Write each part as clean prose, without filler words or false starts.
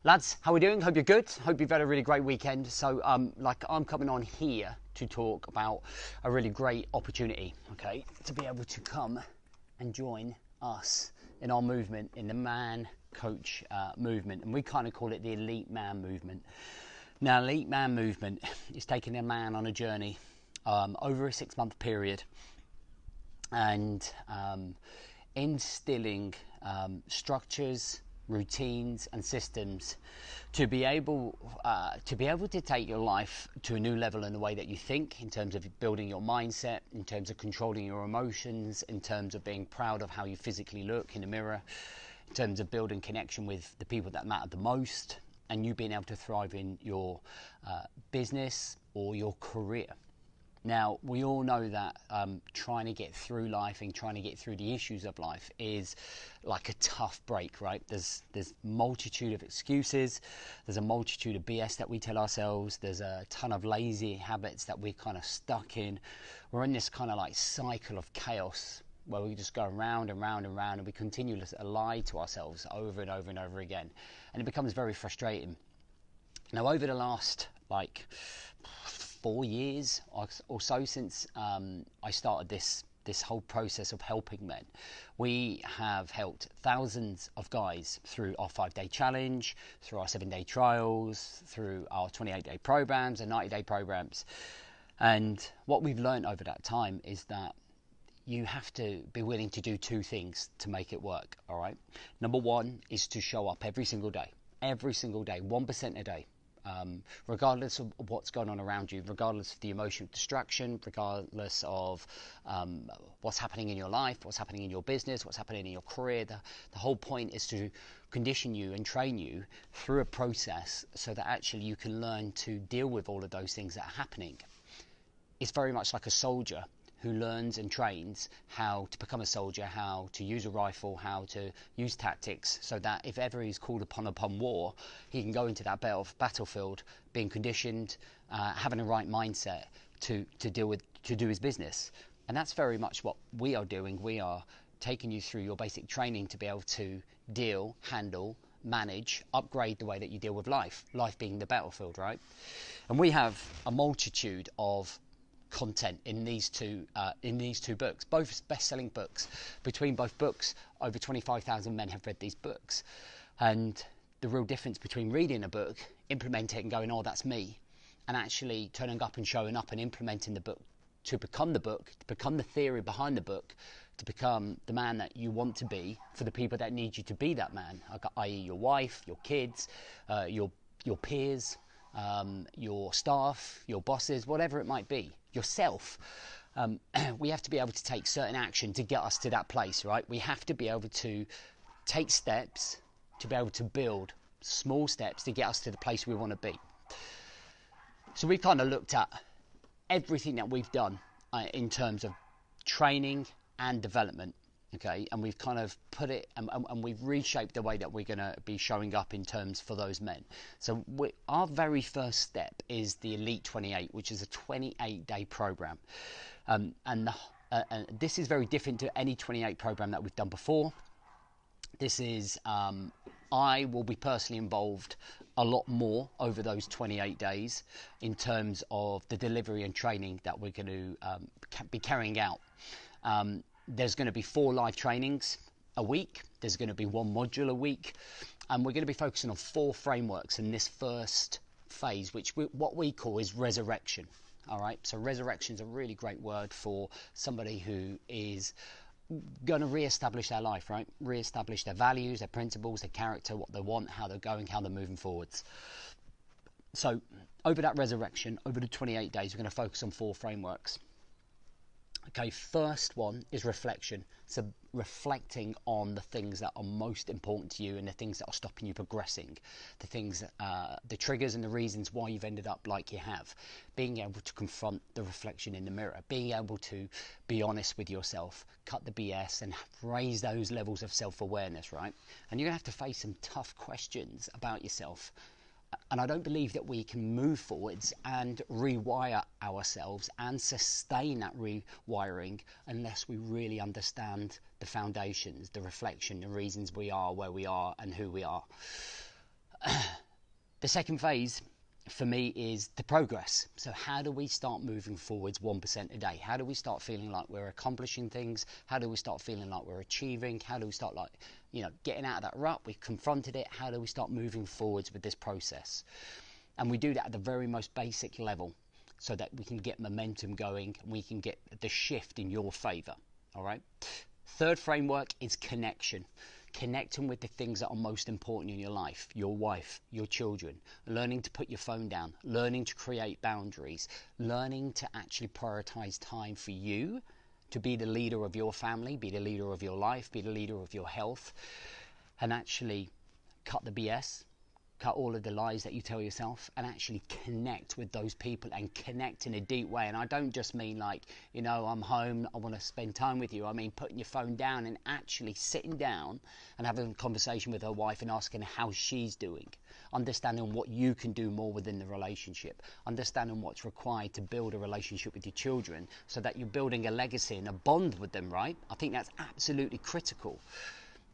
Lads, how are we doing? Hope you're good. Hope you've had a really great weekend. So, I'm coming on here to talk about a really great opportunity, okay, to be able to come and join us in our movement, in the man coach movement, and we kind of call it the elite man movement. Now, elite man movement is taking a man on a journey over a 6-month period and instilling structures, routines and systems to be able to take your life to a new level in the way that you think, in terms of building your mindset, in terms of controlling your emotions, in terms of being proud of how you physically look in the mirror, in terms of building connection with the people that matter the most, and you being able to thrive in your business or your career. Now, we all know that trying to get through life and trying to get through the issues of life is like a tough break, right? There's multitude of excuses. There's a multitude of BS that we tell ourselves. There's a ton of lazy habits that we're kind of stuck in. We're in this kind of like cycle of chaos where we just go round and round and round, and we continue to lie to ourselves over and over and over again. And it becomes very frustrating. Now, over the last 4 years or so since I started this whole process of helping men, we have helped thousands of guys through our 5-day challenge, through our 7-day trials, through our 28-day programs and 90-day programs. And what we've learned over that time is that you have to be willing to do 2 things to make it work, all right? Number 1 is to show up every single day, 1% a day. Regardless of what's going on around you, regardless of the emotional distraction, regardless of what's happening in your life, what's happening in your business, what's happening in your career, the whole point is to condition you and train you through a process so that actually you can learn to deal with all of those things that are happening. It's very much like a soldier who learns and trains how to become a soldier, how to use a rifle, how to use tactics, so that if ever he's called upon war, he can go into that battlefield being conditioned, having a right mindset to do his business. And that's very much what we are doing. We are taking you through your basic training to be able to deal, handle, manage, upgrade the way that you deal with life being the battlefield, right? And we have a multitude of content in these two books, both best-selling books. Between both books, over 25,000 men have read these books. And the real difference between reading a book, implementing it and going, oh, that's me, and actually turning up and showing up and implementing the book to become the theory behind the book, to become the man that you want to be for the people that need you to be that man, i.e. your wife, your kids, your peers, your staff, your bosses, whatever it might be, yourself. We have to be able to take certain action to get us to that place, right? We have to be able to take steps to be able to build small steps to get us to the place we want to be. So we've kind of looked at everything that we've done in terms of training and development, okay, and we've kind of put it and we've reshaped the way that we're going to be showing up in terms for those men. So our very first step is the Elite 28, which is a 28-day program, and this is very different to any 28 program that we've done before. This is I will be personally involved a lot more over those 28 days in terms of the delivery and training that we're going to be carrying out. There's going to be 4 live trainings a week. There's going to be 1 module a week. And we're going to be focusing on 4 frameworks in this first phase, which what we call is resurrection. All right. So resurrection is a really great word for somebody who is going to re-establish their life, right? Re-establish their values, their principles, their character, what they want, how they're going, how they're moving forwards. So over that resurrection, over the 28 days, we're going to focus on 4 frameworks. Okay, first one is reflection. So reflecting on the things that are most important to you and the things that are stopping you progressing, the things, the triggers and the reasons why you've ended up like you have. Being able to confront the reflection in the mirror, being able to be honest with yourself, cut the BS and raise those levels of self-awareness, right? And you're going to have to face some tough questions about yourself. And I don't believe that we can move forwards and rewire ourselves and sustain that rewiring unless we really understand the foundations, the reflection, the reasons we are where we are and who we are. The second phase for me is the progress. So how do we start moving forwards 1% a day? How do we start feeling like we're accomplishing things? How do we start feeling like we're achieving? How do we start getting out of that rut? We've confronted it. How do we start moving forwards with this process? And we do that at the very most basic level so that we can get momentum going and we can get the shift in your favor. All right. Third framework is connection. Connecting with the things that are most important in your life, your wife, your children, learning to put your phone down, learning to create boundaries, learning to actually prioritize time for you to be the leader of your family, be the leader of your life, be the leader of your health, and actually cut the BS, cut all of the lies that you tell yourself, and actually connect with those people and connect in a deep way. And I don't just mean like, I'm home, I want to spend time with you. I mean putting your phone down and actually sitting down and having a conversation with her wife and asking how she's doing, understanding what you can do more within the relationship, understanding what's required to build a relationship with your children so that you're building a legacy and a bond with them, right? I think that's absolutely critical.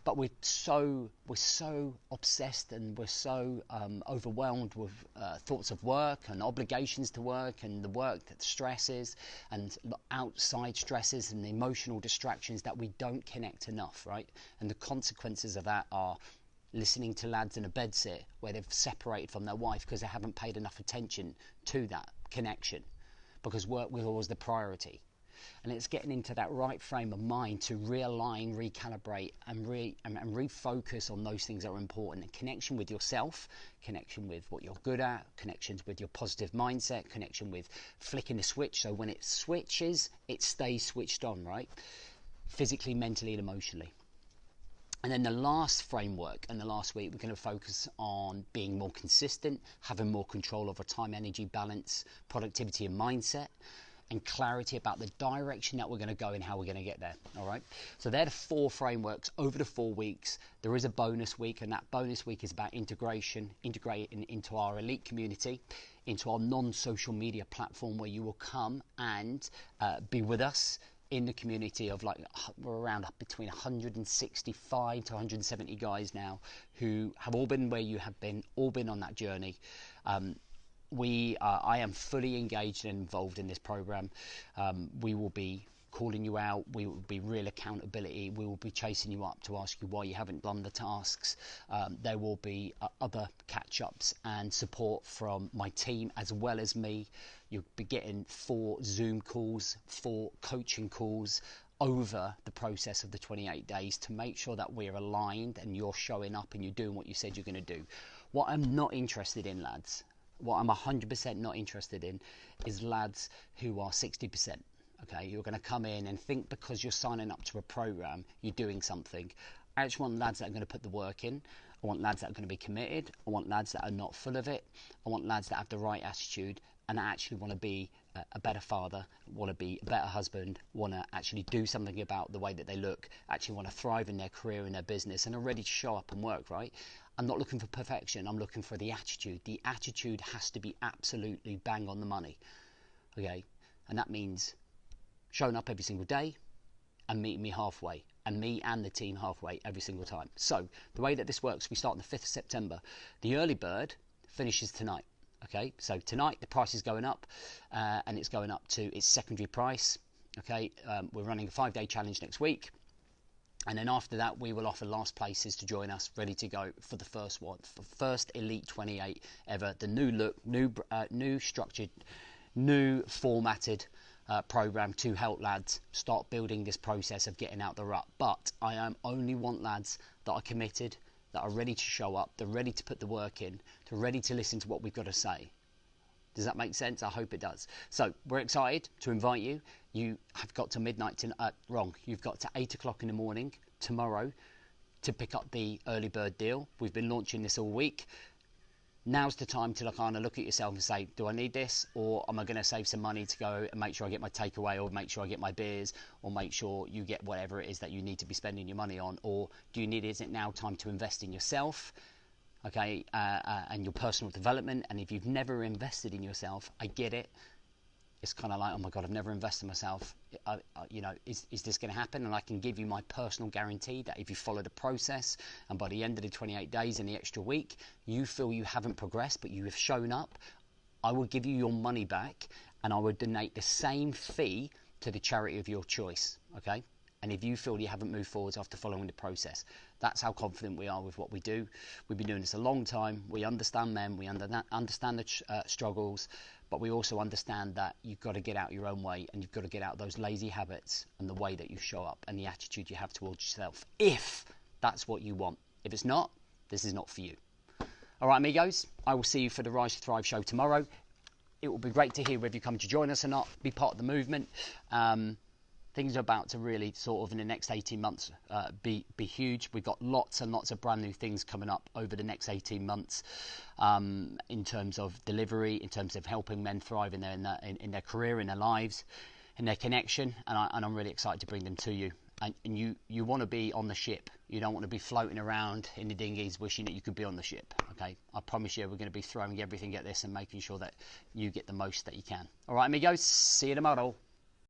But we're so obsessed and we're so overwhelmed with thoughts of work and obligations to work and the work that stresses and outside stresses and emotional distractions that we don't connect enough, right? And the consequences of that are listening to lads in a bedsit where they've separated from their wife because they haven't paid enough attention to that connection because work was always the priority. And it's getting into that right frame of mind to realign, recalibrate and refocus on those things that are important. And connection with yourself, connection with what you're good at, connections with your positive mindset, connection with flicking the switch so when it switches, it stays switched on, right? Physically, mentally and emotionally. And then the last framework and the last week, we're going to focus on being more consistent, having more control over time, energy, balance, productivity and mindset, and clarity about the direction that we're going to go and how we're going to get there. All right. So they're the 4 frameworks over the 4 weeks. There is a bonus week, and that bonus week is about integrating into our elite community, into our non-social media platform where you will come and be with us in the community of we're around between 165 to 170 guys now who have all been where you have been, all been on that journey. I am fully engaged and involved in this program. We will be calling you out. We will be real accountability. We will be chasing you up to ask you why you haven't done the tasks. There will be other catch-ups and support from my team as well as me. You'll be getting 4 Zoom calls, 4 coaching calls over the process of the 28 days to make sure that we're aligned and you're showing up and you're doing what you said you're going to do. What I'm not interested in, lads, what I'm 100% not interested in is lads who are 60%. Okay, you're going to come in and think because you're signing up to a program, you're doing something. I actually want lads that are going to put the work in. I want lads that are going to be committed. I want lads that are not full of it. I want lads that have the right attitude and actually want to be a better father, want to be a better husband, want to actually do something about the way that they look, actually want to thrive in their career, in their business, and are ready to show up and work, right? I'm not looking for perfection. I'm looking for the attitude. The attitude has to be absolutely bang on the money, okay? And that means showing up every single day and meeting me halfway, and me and the team halfway every single time. So the way that this works, we start on the 5th of September. The early bird finishes tonight, okay? So tonight the price is going up and it's going up to its secondary price, okay? We're running a 5-day challenge next week. And then after that, we will offer last places to join us, ready to go for the first one, for first Elite 28 ever. The new look, new structured, new formatted program to help lads start building this process of getting out the rut. But I only want lads that are committed, that are ready to show up, they're ready to put the work in, they're ready to listen to what we've got to say. Does that make sense? I hope it does. So we're excited to invite you. You have got to midnight you've got to 8 o'clock in the morning tomorrow to pick up the early bird deal. We've been launching this all week. Now's the time to kind of look at yourself and say, do I need this, or am I going to save some money to go and make sure I get my takeaway, or make sure I get my beers, or make sure you get whatever it is that you need to be spending your money on? Or is it now time to invest in yourself, okay, and your personal development? And if you've never invested in yourself, I get it. it's kind of like, oh my God, I've never invested in myself. You know, is this going to happen? And I can give you my personal guarantee that if you follow the process and by the end of the 28 days and the extra week, you feel you haven't progressed, but you have shown up, I will give you your money back and I will donate the same fee to the charity of your choice, okay? And if you feel you haven't moved forwards after following the process, that's how confident we are with what we do. We've been doing this a long time. We understand men, we understand the struggles, but we also understand that you've got to get out your own way and you've got to get out those lazy habits and the way that you show up and the attitude you have towards yourself, if that's what you want. If it's not, this is not for you. All right, amigos, I will see you for the Rise to Thrive show tomorrow. It will be great to hear whether you come to join us or not, be part of the movement. Things are about to really sort of in the next 18 months be huge. We've got lots and lots of brand new things coming up over the next 18 months in terms of delivery, in terms of helping men thrive in their career, in their lives, in their connection, and I'm really excited to bring them to you. And you want to be on the ship. You don't want to be floating around in the dinghies wishing that you could be on the ship, okay? I promise you we're going to be throwing everything at this and making sure that you get the most that you can. All right, amigos, see you tomorrow.